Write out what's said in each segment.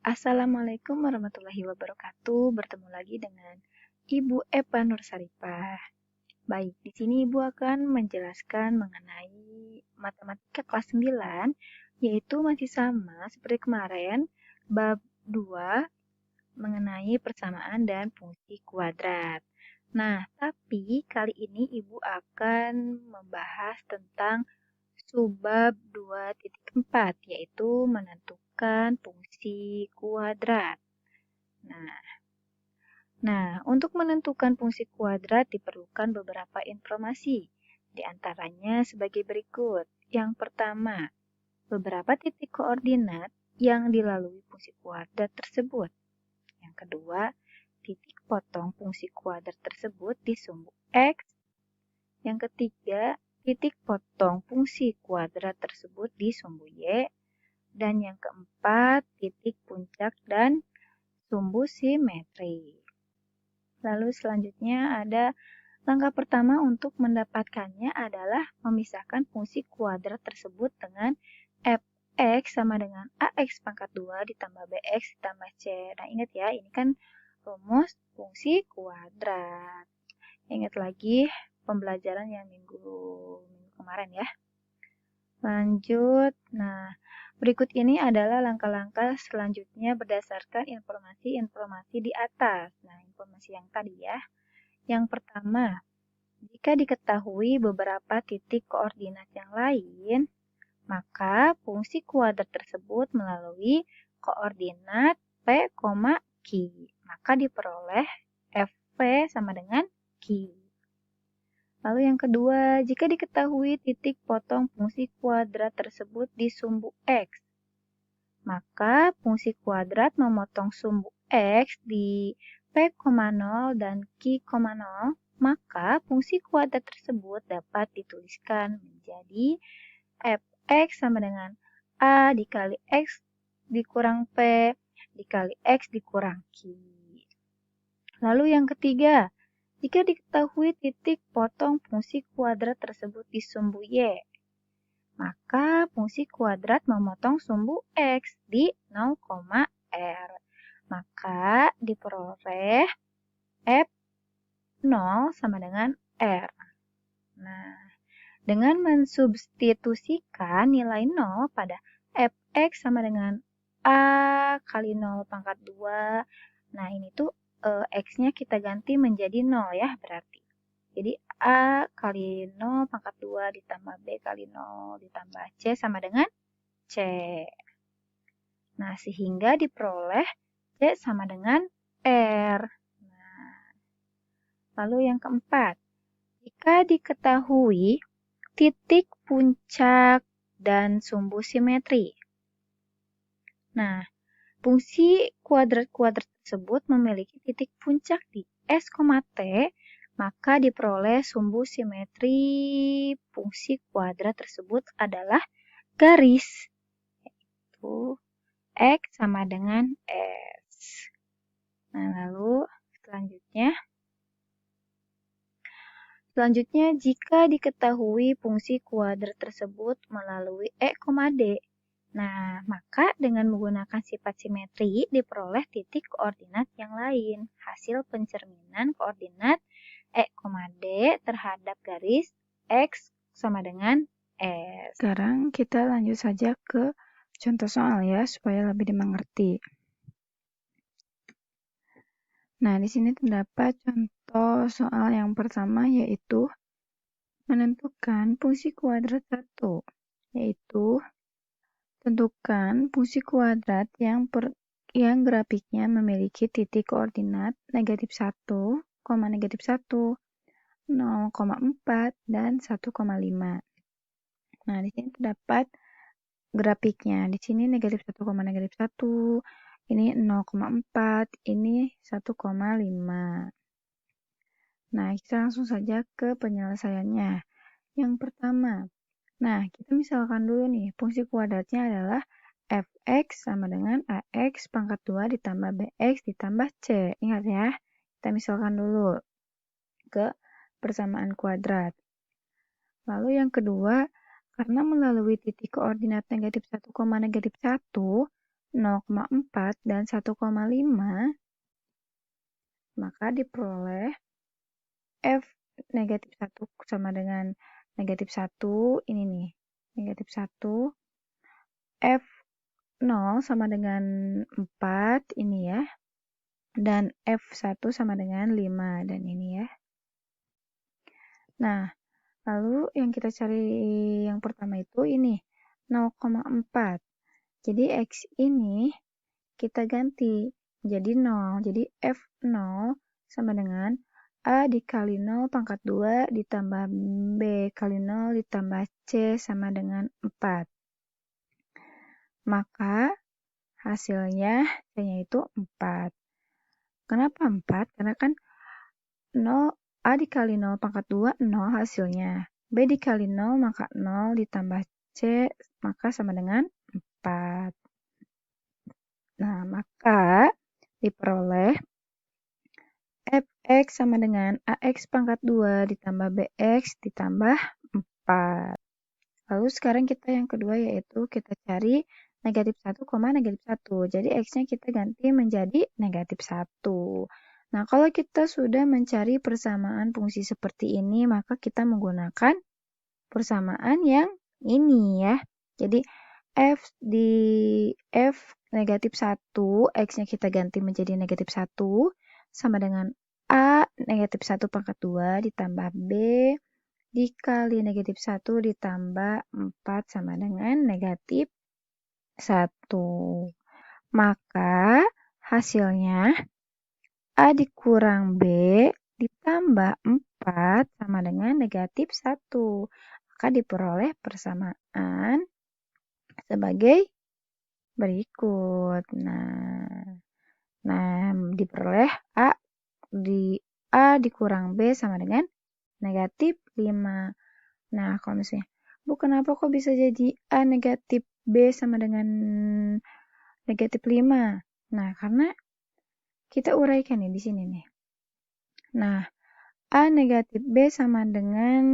Assalamualaikum warahmatullahi wabarakatuh. Bertemu lagi dengan Ibu Epa Nursaripah. Baik, di sini Ibu akan menjelaskan mengenai matematika kelas 9, yaitu masih sama seperti kemarin, bab 2 mengenai persamaan dan fungsi kuadrat. Nah, tapi kali ini Ibu akan membahas tentang subbab 2.4, yaitu menentukan fungsi kuadrat. Nah, untuk menentukan fungsi kuadrat diperlukan beberapa informasi, di antaranya sebagai berikut. Yang pertama, beberapa titik koordinat yang dilalui fungsi kuadrat tersebut. Yang kedua, titik potong fungsi kuadrat tersebut di sumbu X. Yang ketiga, titik potong fungsi kuadrat tersebut di sumbu Y. Dan yang keempat, titik puncak dan sumbu simetri. Lalu selanjutnya ada langkah pertama untuk mendapatkannya adalah memisahkan fungsi kuadrat tersebut dengan fx sama dengan ax pangkat 2 ditambah bx ditambah c. Nah, ingat ya, ini kan rumus fungsi kuadrat. Ingat lagi pembelajaran yang minggu kemarin ya. Lanjut. Nah, berikut ini adalah langkah-langkah selanjutnya berdasarkan informasi-informasi di atas. Nah, informasi yang tadi ya. Yang pertama, jika diketahui beberapa titik koordinat yang lain, maka fungsi kuadrat tersebut melalui koordinat P, Q. Maka diperoleh Fp sama dengan Q. Lalu yang kedua, jika diketahui titik potong fungsi kuadrat tersebut di sumbu X, maka fungsi kuadrat memotong sumbu X di P,0 dan Q,0, maka fungsi kuadrat tersebut dapat dituliskan menjadi Fx sama dengan A dikali X dikurang P dikali X dikurang Q. Lalu yang ketiga, jika diketahui titik potong fungsi kuadrat tersebut di sumbu Y, maka fungsi kuadrat memotong sumbu X di 0,R. Maka diperoleh F0 sama dengan R. Nah, dengan mensubstitusikan nilai 0 pada Fx sama dengan A kali 0 pangkat 2, nah ini tuh X-nya kita ganti menjadi 0 ya berarti. Jadi A kali 0 pangkat 2 ditambah B kali 0 ditambah C sama dengan C. Nah, sehingga diperoleh C sama dengan R. Nah, lalu yang keempat, jika diketahui titik puncak dan sumbu simetri. Nah, fungsi kuadrat-kuadrat tersebut memiliki titik puncak di S, T, maka diperoleh sumbu simetri fungsi kuadrat tersebut adalah garis, yaitu X sama dengan S. Nah, lalu selanjutnya jika diketahui fungsi kuadrat tersebut melalui E, D. Nah, maka dengan menggunakan sifat simetri diperoleh titik koordinat yang lain. Hasil pencerminan koordinat E, D terhadap garis X sama dengan S. Sekarang kita lanjut saja ke contoh soal ya, supaya lebih dimengerti. Nah, di sini terdapat contoh soal yang pertama, yaitu menentukan fungsi kuadrat 1, yaitu tentukan fungsi kuadrat yang grafiknya memiliki titik koordinat negatif 1, negatif 1, 0,4, dan 1,5. Nah, di sini terdapat grafiknya. Di sini negatif 1, negatif 1, ini 0,4, ini 1,5. Nah, kita langsung saja ke penyelesaiannya. Yang pertama, nah, kita misalkan dulu nih, fungsi kuadratnya adalah fx sama dengan ax pangkat 2 ditambah bx ditambah c. Ingat ya, kita misalkan dulu ke persamaan kuadrat. Lalu yang kedua, karena melalui titik koordinat negatif 1, negatif 1, 0,4 dan 1,5, maka diperoleh F negatif 1 sama dengan negatif 1, ini nih, negatif 1, F0 sama dengan 4, ini ya, dan F1 sama dengan 5, dan ini ya. Nah, lalu yang kita cari yang pertama itu ini, 0,4. Jadi X ini kita ganti jadi 0. Jadi F0 sama dengan A dikali 0 pangkat 2 ditambah B kali 0 ditambah C sama dengan 4. Maka hasilnya C-nya itu 4. Kenapa 4? Karena kan 0, A dikali 0 pangkat 2, 0 hasilnya. B dikali 0, maka 0 ditambah C, maka sama dengan 4. Nah, maka diperoleh Fx sama dengan Ax pangkat 2 ditambah Bx ditambah 4. Lalu sekarang kita yang kedua yaitu kita cari negatif 1, negatif 1. Jadi X-nya kita ganti menjadi negatif 1. Nah, kalau kita sudah mencari persamaan fungsi seperti ini, maka kita menggunakan persamaan yang ini ya. Jadi F negatif 1, X-nya kita ganti menjadi negatif 1, sama dengan A negatif 1 pangkat 2 ditambah B dikali negatif 1 ditambah 4 sama dengan negatif 1. Maka hasilnya A dikurang B ditambah 4 sama dengan negatif 1. Maka diperoleh persamaan sebagai berikut. Nah, diperoleh A dikurang B sama dengan negatif 5. Nah, kalau misalnya, Bu, kenapa kok bisa jadi A negatif B sama dengan negatif 5? Nah, karena kita uraikan nih di sini nih. Nah, A negatif B sama dengan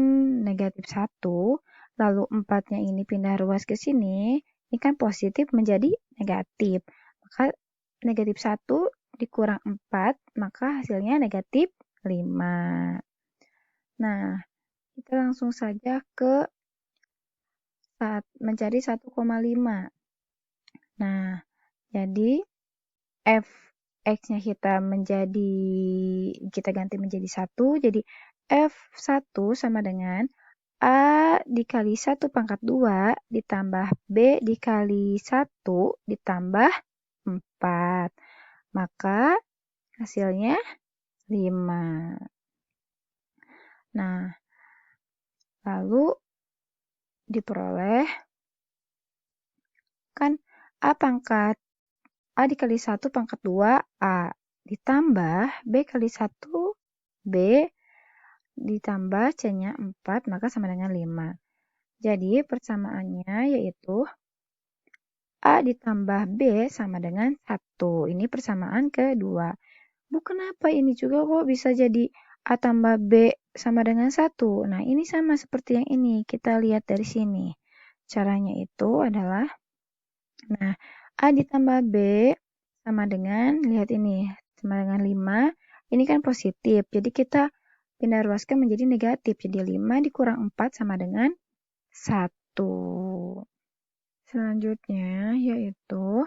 negatif 1, lalu 4-nya ini pindah ruas ke sini, ini kan positif menjadi negatif. Maka negatif 1 dikurang 4, maka hasilnya negatif 5. Nah, kita langsung saja ke mencari 1,5. Nah, jadi F(x)-nya kita ganti menjadi 1, jadi F1 sama dengan A dikali 1 pangkat 2 ditambah B dikali 1 ditambah 4. Maka hasilnya 5. Nah, lalu diperoleh kan A dikali 1 pangkat 2 A ditambah B kali 1 B ditambah C-nya 4, maka sama dengan 5. Jadi persamaannya yaitu A ditambah B sama dengan 1. Ini persamaan kedua. Bu, kenapa ini juga kok bisa jadi A tambah B sama dengan 1? Nah, ini sama seperti yang ini. Kita lihat dari sini. Caranya itu adalah, nah, A ditambah B sama dengan, lihat ini, sama dengan 5. Ini kan positif. Jadi kita pindah ruaskan menjadi negatif. Jadi 5 dikurang 4 sama dengan 1. Selanjutnya yaitu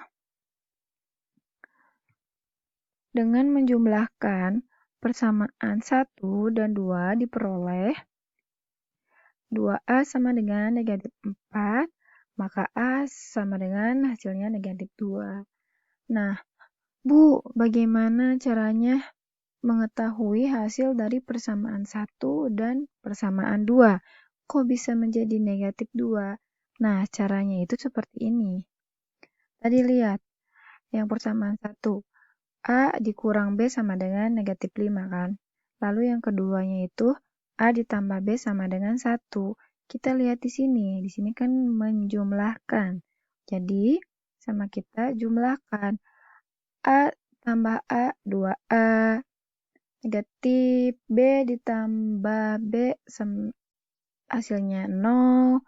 dengan menjumlahkan persamaan 1 dan 2 diperoleh 2A sama dengan negatif 4, maka A sama dengan hasilnya negatif 2. Nah, Bu, bagaimana caranya mengetahui hasil dari persamaan 1 dan persamaan 2? Kok bisa menjadi negatif 2? Nah, caranya itu seperti ini. Tadi lihat, yang persamaan 1. A dikurang B sama dengan negatif 5 kan. Lalu yang keduanya itu A ditambah B sama dengan 1. Kita lihat di sini. Di sini kan menjumlahkan. Jadi sama kita jumlahkan. A tambah A 2A. Negatif B ditambah B hasilnya 0.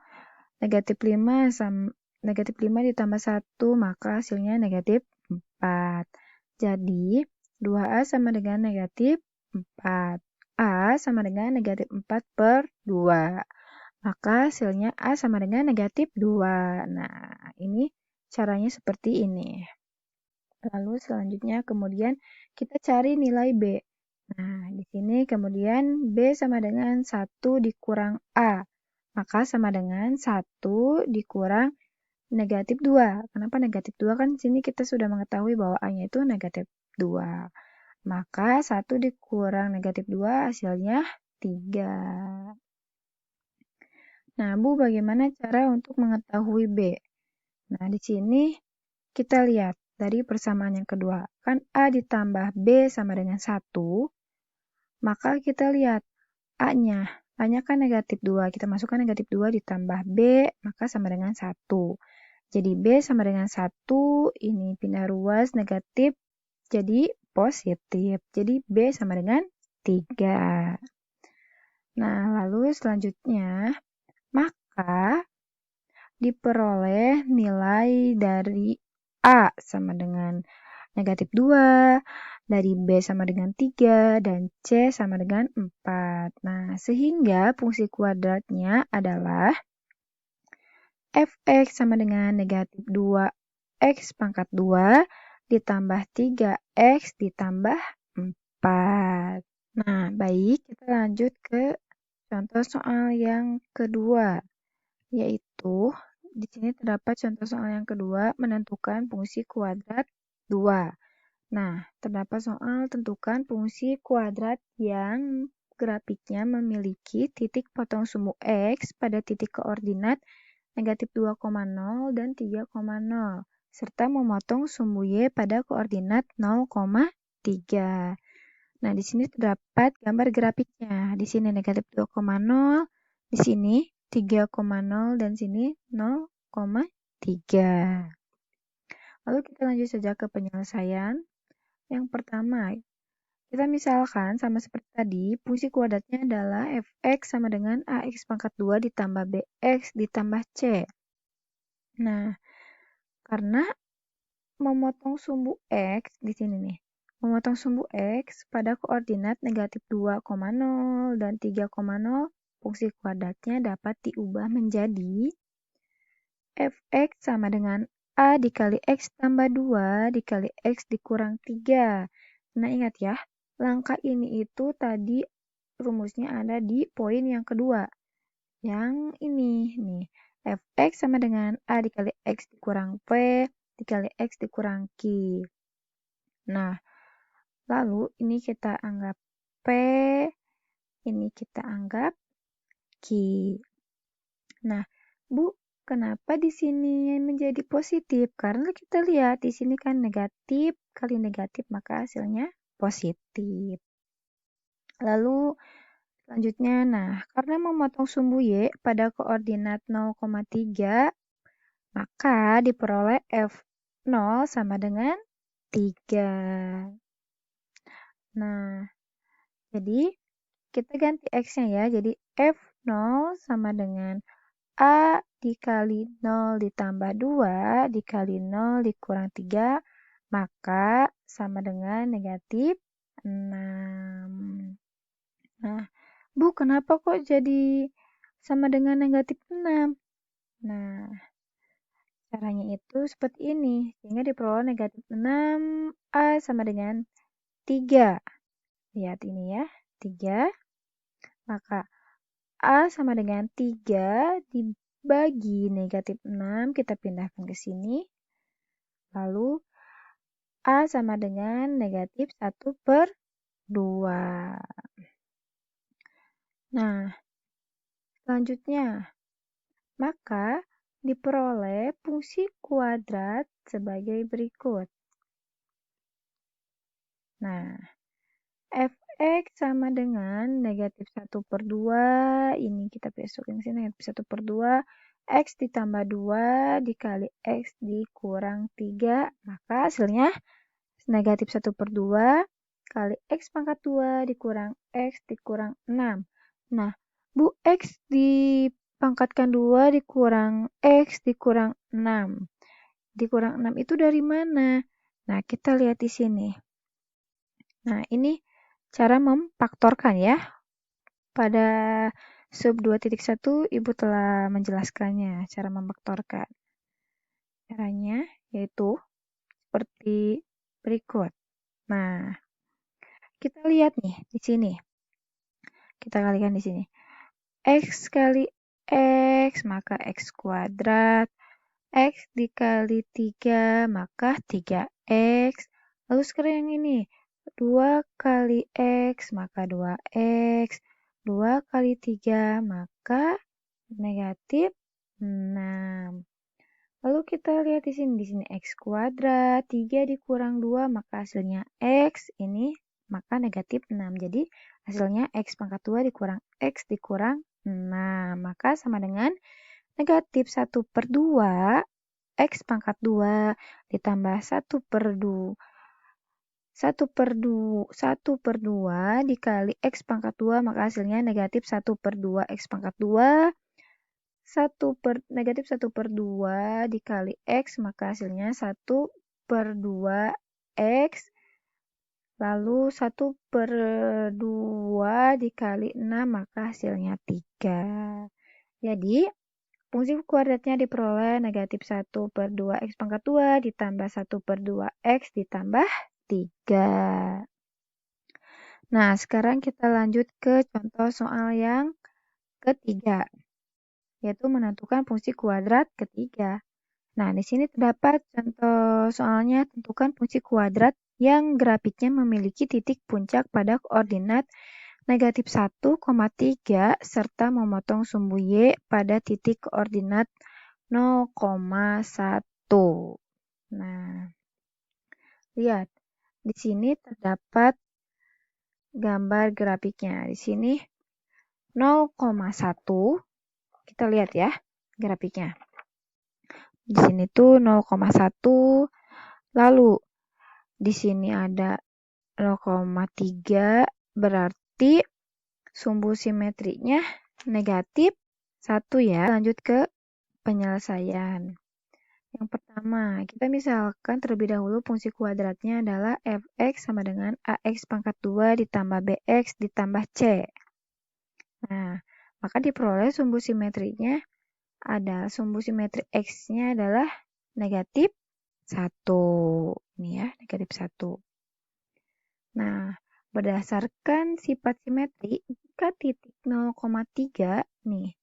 Negatif 5 negatif 5 ditambah 1, maka hasilnya negatif 4. Jadi, 2A sama dengan negatif 4. A sama dengan negatif 4 per 2. Maka hasilnya A sama dengan negatif 2. Nah, ini caranya seperti ini. Lalu selanjutnya kemudian kita cari nilai B. Nah, di sini kemudian B sama dengan 1 dikurang A. Maka sama dengan 1 dikurang negatif 2. Kenapa negatif 2? Kan di sini kita sudah mengetahui bahwa A-nya itu negatif 2. Maka 1 dikurang negatif 2 hasilnya 3. Nah, Bu, bagaimana cara untuk mengetahui B? Nah, di sini kita lihat dari persamaan yang kedua. Kan A ditambah B sama dengan 1. Maka kita lihat A-nya. A-nya kan negatif 2. Kita masukkan negatif 2 ditambah B, maka sama dengan 1. Jadi B sama dengan 1. Ini pindah ruas negatif jadi positif. Jadi B sama dengan 3. Nah, lalu selanjutnya, maka diperoleh nilai dari A sama dengan negatif 2, dari B sama dengan 3, dan C sama dengan 4. Nah, sehingga fungsi kuadratnya adalah fx sama dengan negatif 2x pangkat 2 ditambah 3x ditambah 4. Nah, baik, kita lanjut ke contoh soal yang kedua, yaitu di sini terdapat contoh soal yang kedua, menentukan fungsi kuadrat 2. Nah, terdapat soal tentukan fungsi kuadrat yang grafiknya memiliki titik potong sumbu X pada titik koordinat negatif 2,0 dan 3,0, serta memotong sumbu Y pada koordinat 0,3. Nah, di sini terdapat gambar grafiknya. Di sini negatif 2,0, di sini 3,0, dan sini 0,3. Lalu kita lanjut saja ke penyelesaian. Yang pertama, kita misalkan sama seperti tadi, fungsi kuadratnya adalah fx sama dengan ax pangkat 2 ditambah bx ditambah c. Nah, karena memotong sumbu x di sini nih, memotong sumbu x pada koordinat negatif 2,0 dan 3,0, fungsi kuadratnya dapat diubah menjadi fx sama dengan A dikali X tambah 2 dikali X dikurang 3. Nah, ingat ya, langkah ini itu tadi rumusnya ada di poin yang kedua. Yang ini, nih. Fx sama dengan A dikali X dikurang P dikali X dikurang Q. Nah, lalu ini kita anggap P, ini kita anggap Q. Nah, Bu, kenapa di sini menjadi positif? Karena kita lihat di sini kan negatif kali negatif, maka hasilnya positif. Lalu selanjutnya, nah, karena memotong sumbu Y pada koordinat 0,3, maka diperoleh F0 sama dengan 3. Nah, jadi kita ganti X-nya ya. Jadi F0 sama dengan A dikali 0 ditambah 2 dikali 0 dikurang 3, maka sama dengan negatif 6. Nah, Bu, kenapa kok jadi sama dengan negatif 6? Nah, caranya itu seperti ini. Sehingga diperoleh negatif 6, A sama dengan 3. Lihat ini ya, 3. Maka A sama dengan 3 dibagi negatif 6, kita pindahkan ke sini. Lalu A sama dengan negatif 1 per 2. Nah, selanjutnya, maka diperoleh fungsi kuadrat sebagai berikut. Nah, fx sama dengan negatif 1 per 2, ini kita masukin ke sini, negatif 1 per 2, x ditambah 2 dikali x dikurang 3, maka hasilnya negatif 1 per 2 kali x pangkat 2 dikurang x dikurang 6. Nah, Bu, x di pangkatkan 2 dikurang X dikurang 6. Dikurang 6 itu dari mana? Nah, kita lihat di sini. Nah, ini cara memfaktorkan ya. Pada sub 2.1 Ibu telah menjelaskannya cara memfaktorkan. Caranya yaitu seperti berikut. Nah, kita lihat nih di sini. Kita kalikan di sini. X kali X maka X kuadrat. X dikali 3 maka 3X. Lalu sekarang yang ini. 2 kali X maka 2X. 2 kali 3 maka negatif 6. Lalu kita lihat di sini X kuadrat, 3 dikurang 2 maka hasilnya X, ini maka negatif 6. Jadi hasilnya X pangkat 2 dikurang X dikurang 6. Maka sama dengan negatif 1/2 X pangkat 2 ditambah 1/2 dikali X pangkat 2 maka hasilnya negatif 1/2 X pangkat 2. Negatif 1/2 dikali X maka hasilnya 1/2 X. Lalu 1/2 dikali 6 maka hasilnya 3. Jadi fungsi kuadratnya diperoleh negatif 1/2 X pangkat 2 ditambah 1/2 X ditambah 3. Nah, sekarang kita lanjut ke contoh soal yang ketiga, yaitu menentukan fungsi kuadrat ketiga. Nah, di sini terdapat contoh soalnya tentukan fungsi kuadrat yang grafiknya memiliki titik puncak pada koordinat negatif 1,3 serta memotong sumbu Y pada titik koordinat 0,1. Nah, lihat. Di sini terdapat gambar grafiknya. Di sini 0,1. Kita lihat ya grafiknya. Di sini tuh 0,1. Lalu di sini ada 0,3 berarti sumbu simetrinya negatif 1 ya. Lanjut ke penyelesaian. Yang pertama, kita misalkan terlebih dahulu fungsi kuadratnya adalah fx sama dengan ax pangkat 2 ditambah bx ditambah c. Nah, maka diperoleh sumbu simetrinya ada sumbu simetri X-nya adalah negatif 1. Ini ya, negatif 1. Nah, berdasarkan sifat simetri, jika titik 0,3 nih,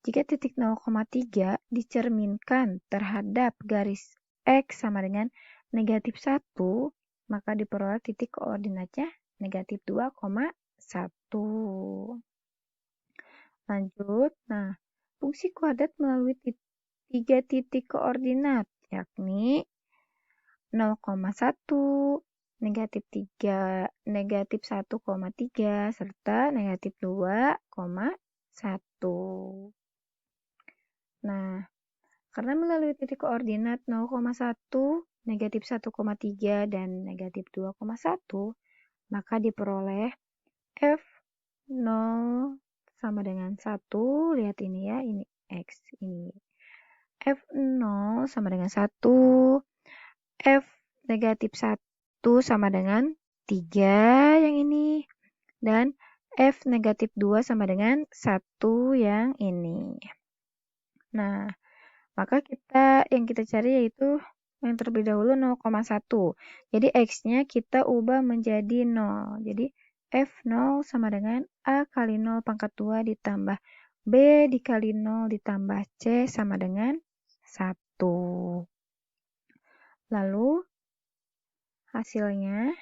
jika titik 0,3 dicerminkan terhadap garis X sama dengan negatif 1, maka diperoleh titik koordinatnya negatif 2,1. Lanjut, nah, fungsi kuadrat melalui 3 titik koordinat, yakni 0,1, negatif 3, negatif 1,3, serta negatif 2,1. Nah, karena melalui titik koordinat 0,1, negatif 1,3, dan negatif 2,1, maka diperoleh F0 sama dengan 1, lihat ini ya, ini X, ini. F0 sama dengan 1, F negatif 1 sama dengan 3 yang ini, dan F negatif 2 sama dengan 1 yang ini. Nah, maka yang kita cari yaitu yang terlebih dahulu 0,1. Jadi X-nya kita ubah menjadi 0. Jadi F0 sama dengan A kali 0 pangkat 2 ditambah B dikali 0 ditambah C sama dengan 1. Lalu hasilnya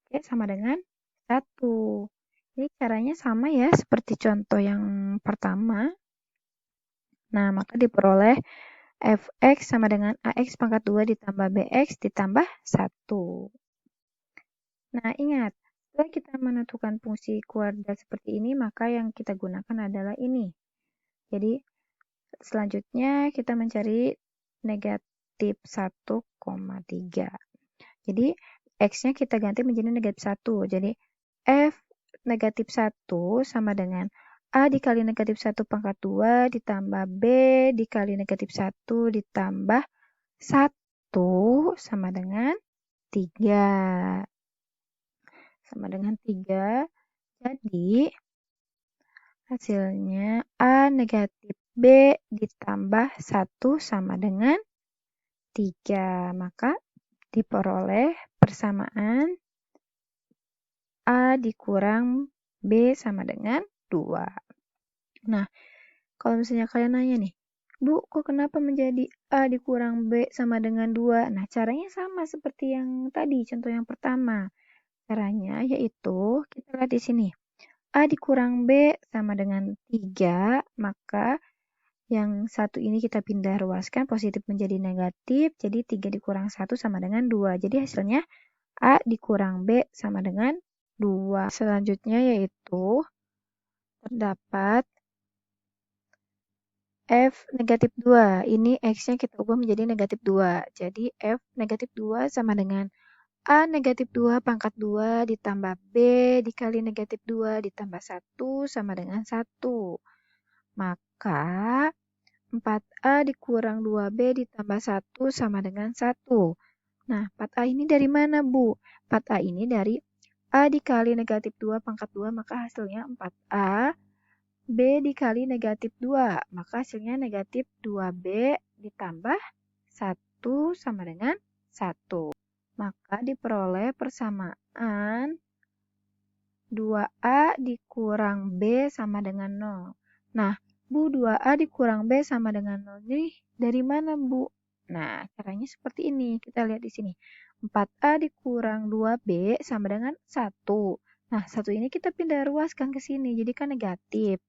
C sama dengan 1. Ini caranya sama ya seperti contoh yang pertama. Nah, maka diperoleh Fx sama dengan Ax pangkat 2 ditambah Bx ditambah 1. Nah, ingat. Setelah kita menentukan fungsi kuadrat seperti ini, maka yang kita gunakan adalah ini. Jadi, selanjutnya kita mencari negatif 1,3. Jadi, X-nya kita ganti menjadi negatif 1. Jadi, F negatif 1 sama dengan A dikali negatif 1 pangkat 2 ditambah B dikali negatif 1 ditambah 1 sama dengan 3. Sama dengan 3. Jadi, hasilnya A negatif B ditambah 1 sama dengan 3. Maka diperoleh persamaan A dikurang B sama dengan 2. Nah, kalau misalnya kalian nanya nih, Bu, kok kenapa menjadi A dikurang B sama dengan 2? Nah, caranya sama seperti yang tadi, contoh yang pertama. Caranya yaitu, kita lihat di sini. A dikurang B sama dengan 3, maka yang satu ini kita pindah ruaskan, positif menjadi negatif, jadi 3 dikurang 1 sama dengan 2. Jadi hasilnya A dikurang B sama dengan 2. Selanjutnya yaitu terdapat F negatif 2. Ini X-nya kita ubah menjadi negatif 2. Jadi F negatif 2 sama dengan A negatif 2 pangkat 2 ditambah B dikali negatif 2 ditambah 1 sama dengan 1. Maka 4A dikurang 2B ditambah 1 sama dengan 1. Nah, 4A ini dari mana, Bu? 4A ini dari A dikali negatif 2 pangkat 2, maka hasilnya 4A. B dikali negatif 2, maka hasilnya negatif 2B ditambah 1 sama dengan 1. Maka diperoleh persamaan 2A dikurang B sama dengan 0. Nah, Bu, 2A dikurang B sama dengan 0 ini dari mana, Bu? Nah, caranya seperti ini. Kita lihat di sini. 4A dikurang 2B sama dengan 1. Nah, 1 ini kita pindah ruaskan ke sini, jadi kan negatif.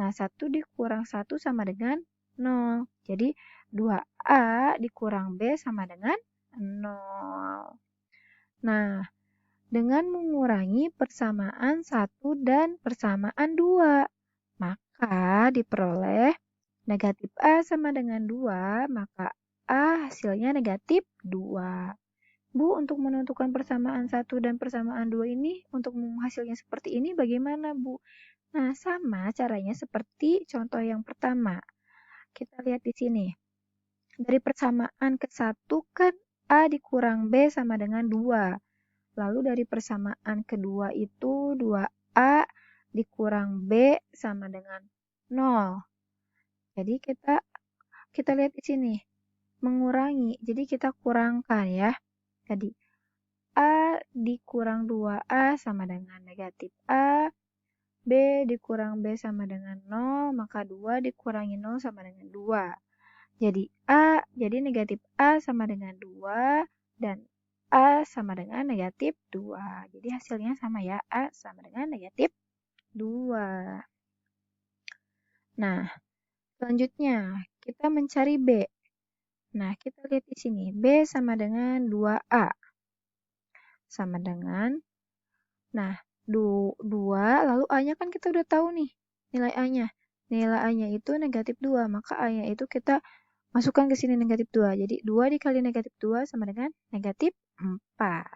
Nah, 1 dikurang 1 sama dengan 0. Jadi, 2A dikurang B sama dengan 0. Nah, dengan mengurangi persamaan 1 dan persamaan 2, maka diperoleh negatif A sama dengan 2, maka A hasilnya negatif 2. Bu, untuk menentukan persamaan 1 dan persamaan 2 ini, untuk hasilnya seperti ini bagaimana, Bu? Nah, sama caranya seperti contoh yang pertama. Kita lihat di sini. Dari persamaan ke 1 kan A dikurang B sama dengan 2. Lalu dari persamaan kedua itu 2A dikurang B sama dengan 0. Jadi kita lihat di sini. Mengurangi. Jadi kita kurangkan ya. Jadi A dikurang 2A sama dengan negatif A. B dikurang B sama dengan 0. Maka 2 dikurangi 0 sama dengan 2. Jadi negatif A sama dengan 2. Dan A sama dengan negatif 2. Jadi hasilnya sama ya. A sama dengan negatif 2. Nah, selanjutnya kita mencari B. Nah, kita lihat di sini. B sama dengan 2A. Sama dengan, nah, 2, lalu A-nya kan kita udah tahu nih. Nilai A-nya. Nilai A-nya itu negatif 2. Maka A-nya itu kita masukkan ke sini negatif 2. Jadi 2 dikali negatif 2 sama dengan negatif 4.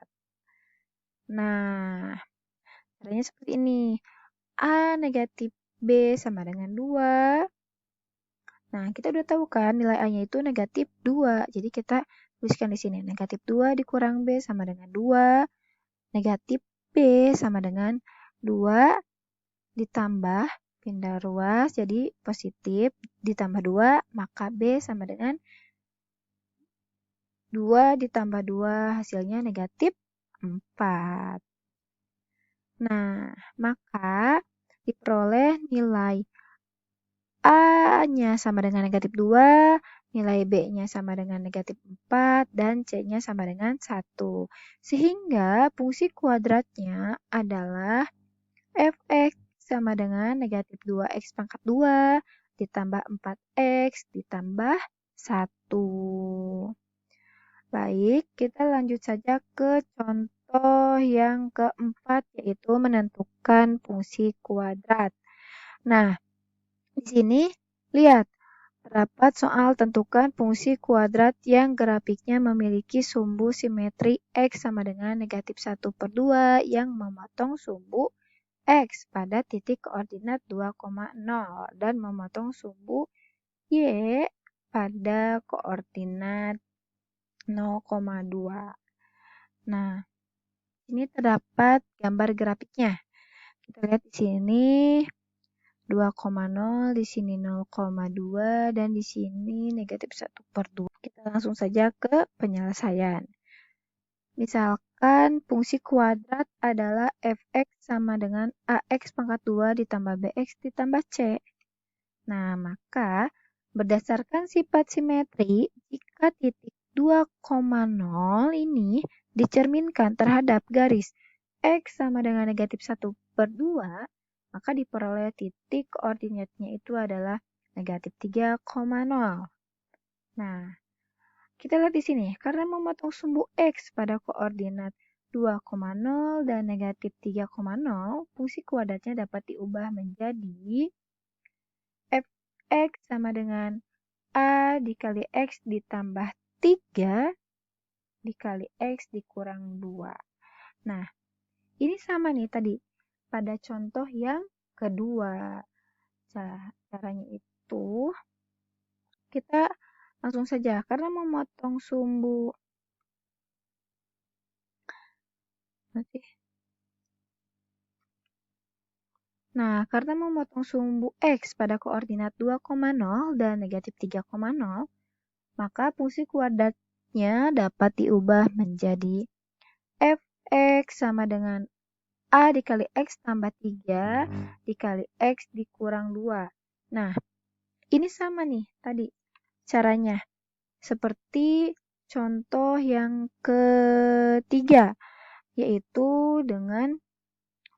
Nah, caranya seperti ini. A negatif B sama dengan 2. Nah, kita udah tahu kan nilai A-nya itu negatif 2. Jadi kita tuliskan di sini. Negatif 2 dikurang B sama dengan 2. Negatif B sama dengan 2 ditambah pindah ruas. Jadi positif ditambah 2. Maka B sama dengan 2 ditambah 2 hasilnya negatif 4. Nah, maka diperoleh nilai A-nya sama dengan negatif 2, nilai B-nya sama dengan negatif 4, dan C-nya sama dengan 1. Sehingga fungsi kuadratnya adalah fx sama dengan negatif 2x pangkat 2 ditambah 4x ditambah 1. Baik, kita lanjut saja ke contoh yang keempat, yaitu menentukan fungsi kuadrat. Nah, di sini lihat, terdapat soal tentukan fungsi kuadrat yang grafiknya memiliki sumbu simetri X sama dengan negatif 1/2 yang memotong sumbu X pada titik koordinat 2,0 dan memotong sumbu Y pada koordinat 0,2. Nah, ini terdapat gambar grafiknya. Kita lihat di sini 2,0, di sini 0,2, dan di sini negatif 1/2. Kita langsung saja ke penyelesaian. Misalkan fungsi kuadrat adalah fx sama dengan ax pangkat 2 ditambah bx ditambah c. Nah, maka berdasarkan sifat simetri, jika titik 2,0 ini dicerminkan terhadap garis x sama dengan negatif 1/2, maka diperoleh titik koordinatnya itu adalah negatif 3,0. Nah, kita lihat di sini, karena memotong sumbu x pada koordinat 2,0 dan negatif 3,0, fungsi kuadratnya dapat diubah menjadi fx sama dengan a dikali x ditambah 3 dikali x dikurang 2. Nah, ini sama nih tadi pada contoh yang kedua. Caranya itu kita langsung saja karena memotong sumbu karena memotong sumbu x pada koordinat 2,0 dan negatif 3,0, maka fungsi kuadratnya dapat diubah menjadi fx sama dengan a dikali x tambah 3 dikali x dikurang 2. Nah, ini sama nih tadi caranya. Seperti contoh yang ketiga, yaitu dengan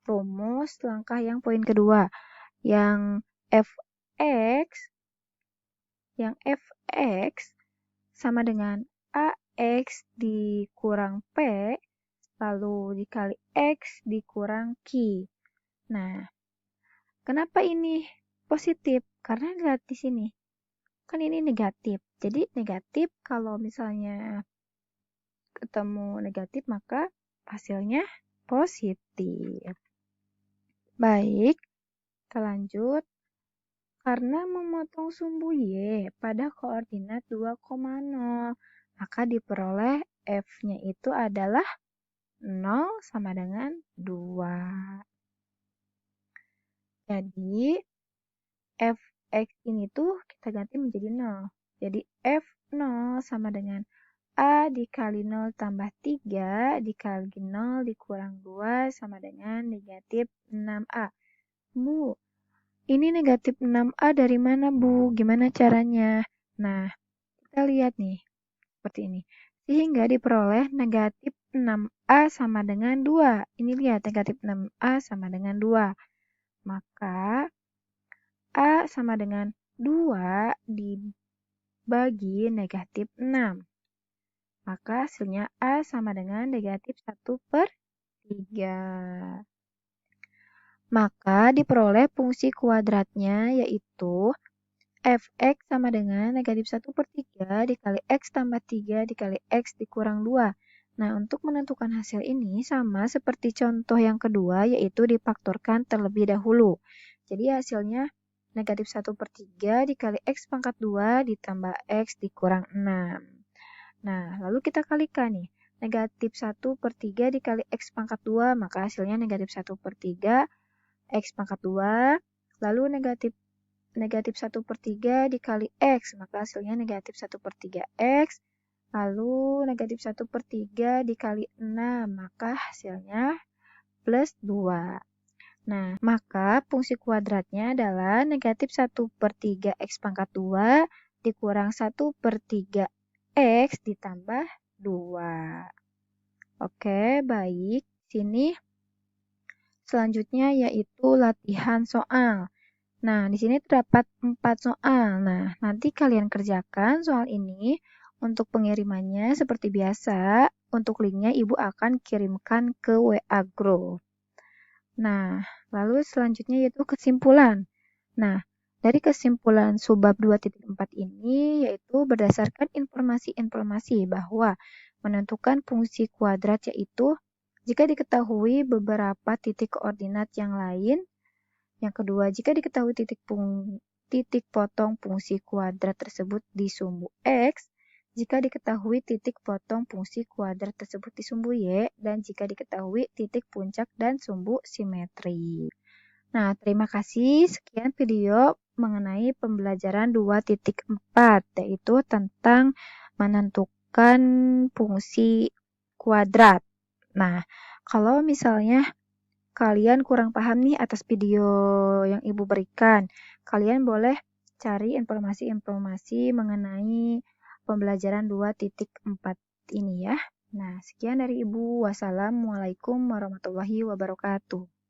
rumus langkah yang poin kedua. Yang fx sama dengan ax dikurang p lalu dikali x dikurang q. Nah, kenapa ini positif? Karena lihat di sini. Kan ini negatif. Jadi negatif kalau misalnya ketemu negatif maka hasilnya positif. Baik, kita lanjut. Karena memotong sumbu Y pada koordinat 2,0, maka diperoleh F-nya itu adalah 0 sama dengan 2. Jadi, Fx ini tuh kita ganti menjadi 0. Jadi, F0 sama dengan A dikali 0 tambah 3 dikali 0 dikurang 2 sama dengan negatif 6A. Bu, ini negatif 6A dari mana, Bu? Gimana caranya? Nah, kita lihat nih, seperti ini. Sehingga diperoleh negatif 6A sama dengan 2. Ini lihat, negatif 6A sama dengan 2. Maka, A sama dengan 2 dibagi negatif 6. Maka hasilnya A sama dengan negatif 1/3. Maka diperoleh fungsi kuadratnya yaitu fx sama dengan negatif 1/3 dikali x tambah 3 dikali x dikurang 2. Nah, untuk menentukan hasil ini sama seperti contoh yang kedua, yaitu difaktorkan terlebih dahulu. Jadi hasilnya negatif 1/3 dikali x pangkat 2 ditambah x dikurang 6. Nah, lalu kita kalikan nih. Negatif 1/3 dikali x pangkat 2, maka hasilnya negatif 1/3 x pangkat 2. Lalu negatif 1/3 dikali x, maka hasilnya negatif 1/3 x. Lalu negatif 1/3 dikali 6, maka hasilnya plus 2. Nah, maka fungsi kuadratnya adalah negatif 1/3 x pangkat 2 dikurang 1/3 x ditambah 2. Oke, baik. Sini selanjutnya yaitu latihan soal. Nah, di sini terdapat 4 soal. Nah, nanti kalian kerjakan soal ini. Untuk pengirimannya seperti biasa, untuk linknya Ibu akan kirimkan ke WA Group. Nah, lalu selanjutnya yaitu kesimpulan. Nah, dari kesimpulan subbab 2.4 ini yaitu berdasarkan informasi-informasi bahwa menentukan fungsi kuadrat yaitu Jika diketahui beberapa titik koordinat yang lain. Yang kedua, jika diketahui titik potong fungsi kuadrat tersebut di sumbu X, jika diketahui titik potong fungsi kuadrat tersebut di sumbu Y, dan jika diketahui titik puncak dan sumbu simetri. Nah, terima kasih. Sekian video mengenai pembelajaran 2.4, yaitu tentang menentukan fungsi kuadrat. Nah, kalau misalnya kalian kurang paham nih atas video yang Ibu berikan, kalian boleh cari informasi-informasi mengenai pembelajaran 2.4 ini ya. Nah, sekian dari Ibu. Wassalamualaikum warahmatullahi wabarakatuh.